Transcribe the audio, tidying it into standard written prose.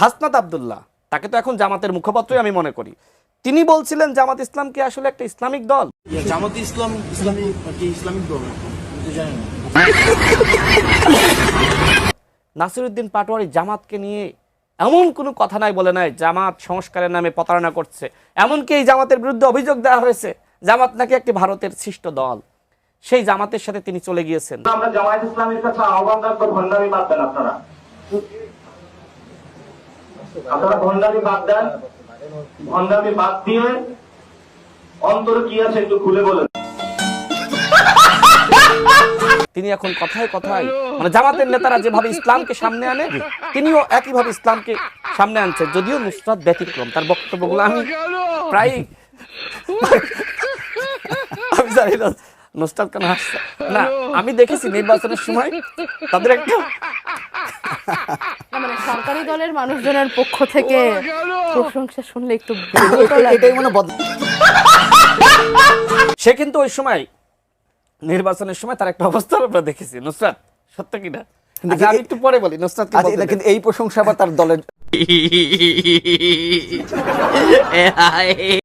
হাসনাত আব্দুল্লাহ, তাকে তো এখন জামাতের মুখপাত্রই আমি মনে করি, তিনি বলছিলেন জামাত ইসলাম কি আসলে একটা ইসলামিক দল? জামাত ইসলাম ইসলামিক দল জানেন না। নাসিরউদ্দিন পাটোয়ারি জামাতকে নিয়ে এমন কোনো কথা নাই বলে নাই জামাত সংস্কারের নামে প্রতারণা করছে। এমনকি এই জামাতের বিরুদ্ধে অভিযোগ দেওয়া হয়েছে জামাত নাকি একটি ভারতের সৃষ্ট দল। সেই জামাতের সাথে তিনি চলে গিয়েছেন। আমরা জামায়াত ইসলামের কাছে আহ্বান রাখবো, ভণ্ডামি বাদ দেন। আপনারা ভণ্ডামি বাদ দেন, ভণ্ডামি বাদ দিয়ে অন্তরে কি আছে একটু খুলে বলেন। তিনি এখন কথায় কথায় মানে জামাতের নেতারা যেভাবে ইসলামকে সামনে আনে তিনিও একইভাবে ইসলামকে সামনে আনছে, যদিও নুসরাত ব্যতিক্রম। তার বক্তব্যগুলো আমি প্রায় আমি জানি না নুসরাত কেন হাসছে না, আমি দেখেছি নির্বাচনের সময় তাদের একটা মানে সরকারি দলের মানুষজনের পক্ষ থেকে প্রশংসা শুনলে একটু এটাই মনে সে কিন্তু ওই সময় নির্বাচনের সময় তার একটা অবস্থা আমরা দেখেছি। নুসরাত সত্য কিনা আমি একটু পরে বলি। নুসরাত কিন্তু এই প্রশংসা আবার তার দলের